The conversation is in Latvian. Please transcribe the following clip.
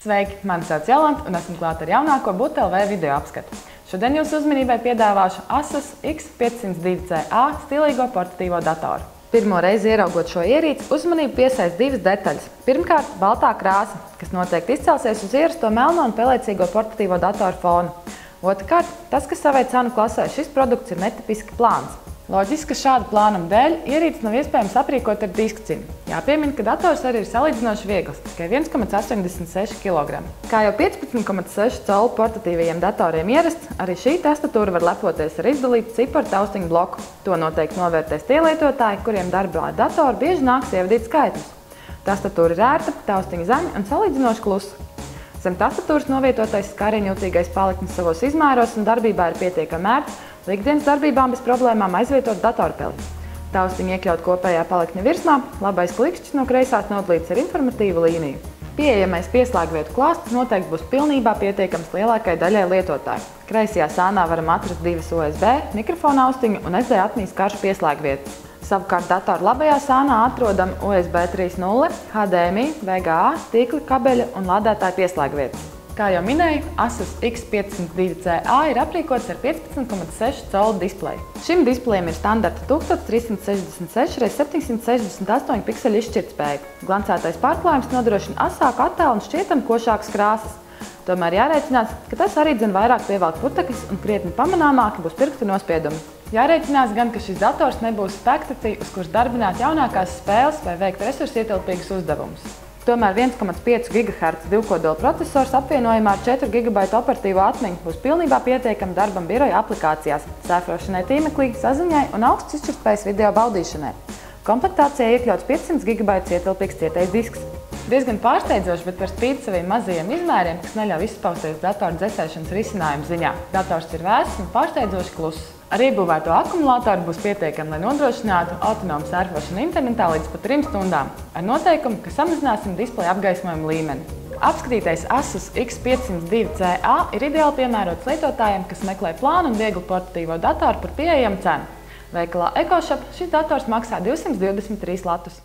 Sveiki, mani sauc Jolanta un esmu klāt ar jaunāko BUTLV video apskatu. Šodien jūsu uzmanībai piedāvāšu Asus X502CA stilīgo portatīvo datoru. Pirmo reizi ieraugot šo ierīci, uzmanību piesaista divas detaļas. Pirmkārt, baltā krāsa, kas noteikti izcelsies uz ierasto melno un pelēcīgo portatīvo datoru fonu. Otrkārt, tas, ka savai cenu klasē šis produkts ir netipiski plāns. Loģiski, ka šāda plānuma dēļ ierīci nav iespējams aprīkot ar diskcini. Jāpiemina, ka dators arī ir salīdzinoši viegls, tikai 1,86 kg. Kā jau 15,6 colu portatīvajiem datoriem ierasts, arī šī tastatūra var lepoties ar izdalītu ciparu taustiņu bloku. To noteikti novērtēs tie lietotāji, kuriem darbā ar datoru bieži nāks ievadīt skaitļus. Tastatūra ir ērta, taustiņa zemi un salīdzinoši klusa. Zem tastatūras novietotais skariņjūtīgais paliknis savos izmēros un darbībā ir pietiekami ērts, ikdienas darbībām bez problēmām aizvietot datorpeli. Taustiņu iekļaut kopējā palikņa virsmā, labais klikšķis no kreisās nodalīts ar informatīvu līniju. Pieejamais pieslēgvietu klāsts noteikti būs pilnībā pietiekams lielākai daļai lietotāju. Kreisajā sānā varam atrast divas USB, mikrofona austiņu un SD atmiņas karšu pieslēgvietas. Savukārt datora labajā sānā atrodam USB 3.0, HDMI, VGA, tīkla kabeļa un lādētāja pieslēgvietas. Kā jau minēju, Asus X502CA ir aprīkots ar 15,6 colu displeju. Šim displejam ir standarta 1366 x 768 pikseļu izšķirtspēja. Glancētais pārklājums nodrošina asāku attēlu un šķietami košākas krāsas. Tomēr jārēķinās, ka tas arī dzen vairāk pievelk putekļus un krietni pamanāmāki būs pirkstu nospiedumi. Jārēķinās gan, ka šis dators nebūs spēkstacija, uz kuras darbināt jaunākās spēles vai veikt resursietilpīgus uzdevumus. Tomēr 1,5 GHz divkodola procesors apvienojumā ar 4 GB operatīvo atmiņu būs pilnībā pietiekami darbam biroja aplikācijās, sēfrošanai tīmeklī, saziņai un augsts izšķirtspējas video baudīšanai. Komplektācijā iekļauts 500 GB ietilpīgs cietais disks. Diezgan pārsteidzoši, bet par spīti saviem mazajiem izmēriem, kas neļauj izpausties datoru dzēsēšanas risinājumu ziņā, dators ir vēss un pārsteidzoši kluss. Ar iebūvēto akumulātoru būs pietiekami, lai nodrošinātu autonomu sērfošanu internetā līdz pat 3 stundām, ar noteikumu, ka samazināsim displeja apgaismojumu līmeni. Apskatītais Asus X502CA ir ideāli piemērots lietotājiem, kas meklē plānu un vieglu portatīvo datoru par pieejamu cenu. Veikalā EcoShop šis dators maksā 223 latus.